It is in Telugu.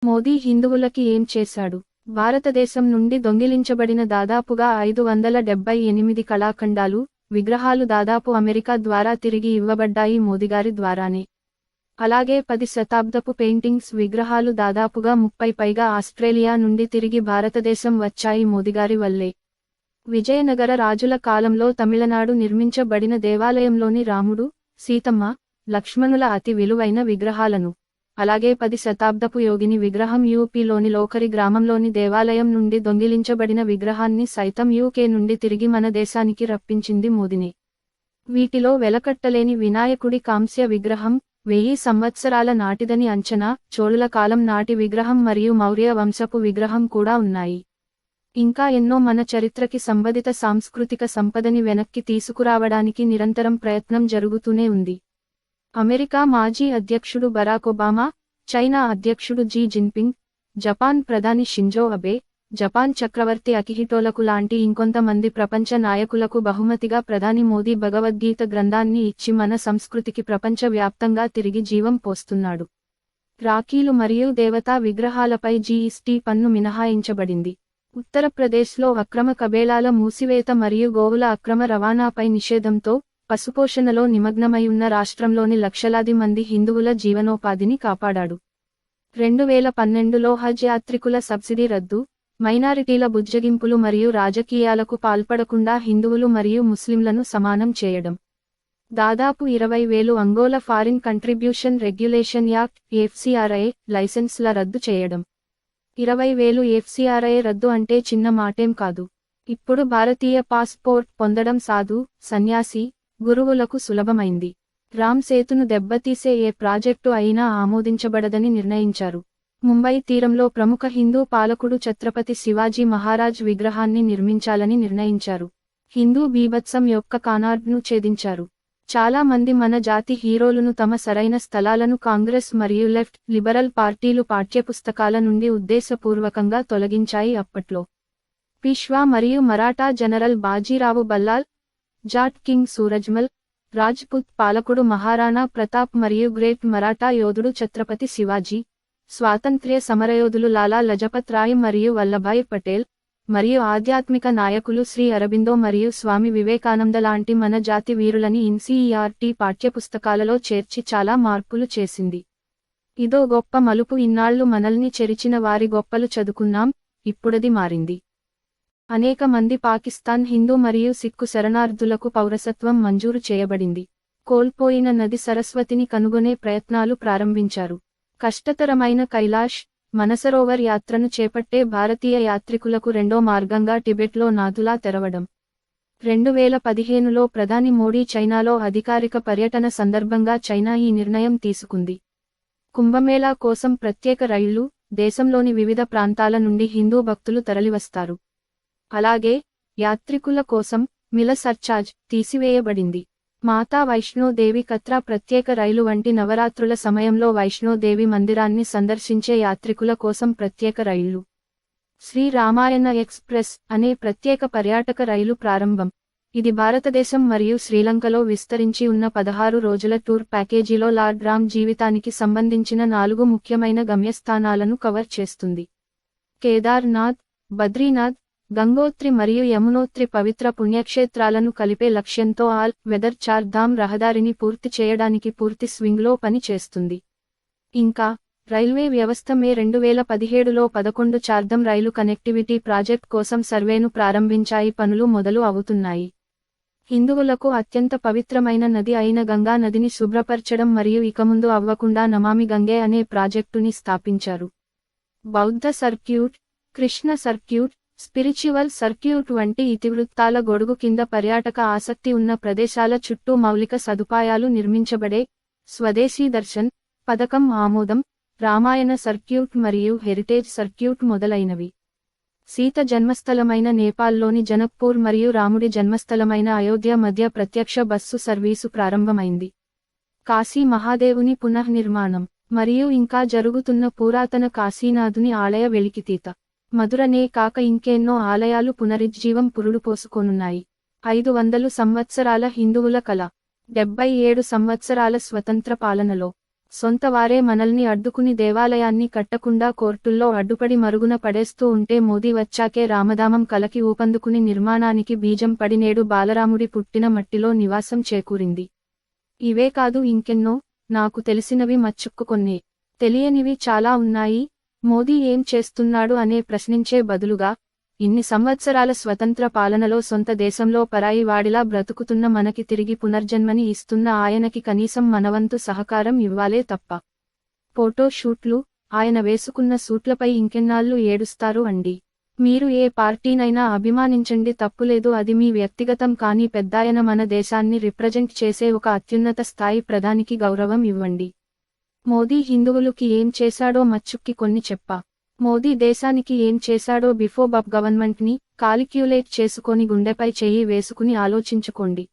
మోదీ హిందువులకి ఏం చేశాడు? భారతదేశం నుండి దొంగిలించబడిన దాదాపుగా 578 కళాఖండాలు, విగ్రహాలు దాదాపు అమెరికా ద్వారా తిరిగి ఇవ్వబడ్డాయి మోదీగారి ద్వారానే. అలాగే 10 శతాబ్దపు పెయింటింగ్స్, విగ్రహాలు దాదాపుగా 30 పైగా ఆస్ట్రేలియా నుండి తిరిగి భారతదేశం వచ్చాయి మోదీగారి వల్లే. విజయనగర రాజుల కాలంలో తమిళనాడు నిర్మించబడిన దేవాలయంలోని రాముడు, సీతమ్మ, లక్ష్మణుల అతి విలువైన విగ్రహాలను, అలాగే 10 శతాబ్దపు యోగిని విగ్రహం యూపీలోని లోకరి గ్రామంలోని దేవాలయం నుండి దొంగిలించబడిన విగ్రహాన్ని సైతం యూకే నుండి తిరిగి మన దేశానికి రప్పించింది మోదీనే. వీటిలో వెలకట్టలేని వినాయకుడి కాంస్య విగ్రహం 1000 సంవత్సరాల నాటిదని అంచనా, చోళుల కాలం నాటి విగ్రహం మరియు మౌర్య వంశపు విగ్రహం కూడా ఉన్నాయి. ఇంకా ఎన్నో మన చరిత్రకి సంబంధిత సాంస్కృతిక సంపదని వెనక్కి తీసుకురావడానికి నిరంతరం ప్రయత్నం జరుగుతూనే ఉంది. అమెరికా మాజీ అధ్యక్షుడు బరాక్ ఒబామా, చైనా అధ్యక్షుడు జీ జిన్పింగ్, జపాన్ ప్రధాని షింజో అబే, జపాన్ చక్రవర్తి అకిహిటోలకు లాంటి ఇంకొంతమంది ప్రపంచ నాయకులకు బహుమతిగా ప్రధాని మోదీ భగవద్గీత గ్రంథాన్ని ఇచ్చి మన సంస్కృతికి ప్రపంచ వ్యాప్తంగా తిరిగి జీవం పోస్తున్నాడు. రాఖీలు మరియు దేవతా విగ్రహాలపై జీఎస్టీ పన్ను మినహాయించబడింది. ఉత్తరప్రదేశ్లో అక్రమ కబేళాల మూసివేత మరియు గోవుల అక్రమ రవాణాపై నిషేధంతో పశుపోషణలో నిమగ్నమై ఉన్న రాష్ట్రంలోని లక్షలాది మంది హిందువుల జీవనోపాధిని కాపాడాడు. 2012లో హజ్ యాత్రికుల సబ్సిడీ రద్దు, మైనారిటీల బుజ్జగింపులు మరియు రాజకీయాలకు పాల్పడకుండా హిందువులు మరియు ముస్లింలను సమానం చేయడం. దాదాపు 20,000 అంగోలా ఫారిన్ కంట్రిబ్యూషన్ రెగ్యులేషన్ యాక్ట్ (ఎఫ్సిఆర్ఐ) లైసెన్స్ల రద్దు చేయడం. 20,000 ఎఫ్సిఆర్ఐ రద్దు అంటే చిన్న మాటేం కాదు. ఇప్పుడు భారతీయ పాస్పోర్ట్ పొందడం సాధు, సన్యాసి, గురువులకు సులభమైంది. రామ్ సేతును దెబ్బతీసే ఏ ప్రాజెక్టు అయినా ఆమోదించబడదని నిర్ణయించారు. ముంబై తీరంలో ప్రముఖ హిందూ పాలకుడు ఛత్రపతి శివాజీ మహారాజ్ విగ్రహాన్ని నిర్మించాలని నిర్ణయించారు. హిందూ బీభత్సం యొక్క కానార్డ్ను ఛేదించారు. చాలా మంది మన జాతి హీరోలను తమ సరైన స్థలాలను కాంగ్రెస్ మరియు లెఫ్ట్, లిబరల్ పార్టీలు పాఠ్యపుస్తకాల నుండి ఉద్దేశపూర్వకంగా తొలగించాయి. అప్పట్లో పీష్వా మరియు మరాఠా జనరల్ బాజీరావు బల్లాల్, జాట్ కింగ్ సూరజ్మల్, రాజ్పుత్ పాలకుడు మహారాణా ప్రతాప్ మరియు గ్రేట్ మరాఠా యోధుడు ఛత్రపతి శివాజీ, స్వాతంత్ర్య సమరయోధులు లాలా లజపత్ రాయ్ మరియు వల్లభాయ్ పటేల్, మరియు ఆధ్యాత్మిక నాయకులు శ్రీ అరబిందో మరియు స్వామి వివేకానంద లాంటి మన జాతి వీరులని ఎన్సీఈఆర్టీ పాఠ్యపుస్తకాలలో చేర్చి చాలా మార్పులు చేసింది. ఇదో గొప్ప మలుపు. ఇన్నాళ్లు మనల్ని చెరిచిన వారి గొప్పలు చదువుకున్నాం, ఇప్పుడది మారింది. అనేక మంది పాకిస్తాన్ హిందూ మరియు సిక్కు శరణార్థులకు పౌరసత్వం మంజూరు చేయబడింది. కోల్పోయిన నది సరస్వతిని కనుగొనే ప్రయత్నాలు ప్రారంభించారు. కష్టతరమైన కైలాష్, మనసరోవర్ యాత్రను చేపట్టే భారతీయ యాత్రికులకు రెండో మార్గంగా టిబెట్లో నాథులా తెరవడం. 2015లో ప్రధాని మోడీ చైనాలో అధికారిక పర్యటన సందర్భంగా చైనా ఈ నిర్ణయం తీసుకుంది. కుంభమేళా కోసం ప్రత్యేక రైళ్లు, దేశంలోని వివిధ ప్రాంతాల నుండి హిందూ భక్తులు తరలివస్తారు. అలాగే యాత్రికుల కోసం మిల సర్చార్జ్ తీసివేయబడింది. మాతా వైష్ణోదేవి కత్రా ప్రత్యేక రైలు వంటి నవరాత్రుల సమయంలో వైష్ణోదేవి మందిరాన్ని సందర్శించే యాత్రికుల కోసం ప్రత్యేక రైళ్లు. శ్రీ రామాయణ ఎక్స్ప్రెస్ అనే ప్రత్యేక పర్యాటక రైలు ప్రారంభం. ఇది భారతదేశం మరియు శ్రీలంకలో విస్తరించి ఉన్న 16 రోజుల టూర్ ప్యాకేజీలో లార్డ్ రామ్ జీవితానికి సంబంధించిన 4 ముఖ్యమైన గమ్యస్థానాలను కవర్ చేస్తుంది. కేదార్నాథ్, బద్రీనాథ్, గంగోత్రి మరియు యమునోత్రి పవిత్ర పుణ్యక్షేత్రాలను కలిపే లక్ష్యంతో ఆల్ వెదర్ చార్ ధామ్ రహదారిని పూర్తి చేయడానికి పూర్తి స్వింగ్లో పని చేస్తుంది. ఇంకా రైల్వే వ్యవస్థ మే 2017లో 11 చార్ధామ్ రైలు కనెక్టివిటీ ప్రాజెక్ట్ కోసం సర్వేను ప్రారంభించాయి. పనులు మొదలు అవుతున్నాయి. హిందువులకు అత్యంత పవిత్రమైన నది అయిన గంగా నదిని శుభ్రపరచడం మరియు ఇక ముందు అవ్వకుండా నమామి గంగే అనే ప్రాజెక్టుని స్థాపించారు. బౌద్ధ circuit, Krishna circuit, spiritual circuit వంటి ఇతివృత్తాల గొడుగు కింద పర్యాటక ఆసక్తి ఉన్న ప్రదేశాల చుట్టూ మౌలిక సదుపాయాలు నిర్మించబడే స్వదేశీ దర్శన్ పథకం ఆమోదం, రామాయణ సర్క్యూట్ మరియు హెరిటేజ్ సర్క్యూట్ మొదలైనవి. సీత జన్మస్థలమైన నేపాల్లోని జనక్పూర్ మరియు రాముడి జన్మస్థలమైన అయోధ్య మధ్య ప్రత్యక్ష బస్సు సర్వీసు ప్రారంభమైంది. కాశీ మహాదేవుని పునఃనిర్మాణం మరియు ఇంకా జరుగుతున్న పురాతన కాశీనాథుని ఆలయ వెలికితీత. మధురనే కాక ఇంకెన్నో ఆలయాలు పునరుజ్జీవం పురుడుపోసుకోనున్నాయి. 500 సంవత్సరాల హిందువుల కళ, 77 సంవత్సరాల స్వతంత్ర పాలనలో సొంత వారే మనల్ని అడ్డుకుని దేవాలయాన్ని కట్టకుండా కోర్టుల్లో అడ్డుపడి మరుగున పడేస్తూ ఉంటే మోదీ వచ్చాకే రామధామం కలకి ఊపందుకుని నిర్మాణానికి బీజం పడినేడు బాలరాముడి పుట్టిన మట్టిలో నివాసం చేకూరింది. ఇవే కాదు ఇంకెన్నో, నాకు తెలిసినవి మచ్చుక్కు కొన్నే, తెలియనివి చాలా ఉన్నాయి. మోదీ ఏం చేస్తున్నాడు అనే ప్రశ్నించే బదులుగా, ఇన్ని సంవత్సరాల స్వతంత్ర పాలనలో సొంత దేశంలో పరాయి వాడిలా బ్రతుకుతున్న మనకి తిరిగి పునర్జన్మని ఇస్తున్న ఆయనకి కనీసం మనవంతు సహకారం ఇవ్వాలే తప్ప ఫోటో షూట్లు, ఆయన వేసుకున్న సూట్లపై ఇంకెన్నాళ్ళు ఏడుస్తారు అండి. మీరు ఏ పార్టీనైనా అభిమానించండి, తప్పులేదు, అది మీ వ్యక్తిగతం, కానీ పెద్దాయన మన దేశాన్ని రిప్రజెంట్ చేసే ఒక అత్యున్నత స్థాయి ప్రధానికి గౌరవం ఇవ్వండి. మోదీ హిందువులకి ఏం చేశాడో మచ్చుక్కి కొన్ని చెప్పా. మోదీ దేశానికి ఏం చేశాడో బిఫోర్ గవర్నమెంట్ ని కాలిక్యులేట్ చేసుకొని గుండెపై చెయ్యి వేసుకుని ఆలోచించుకోండి.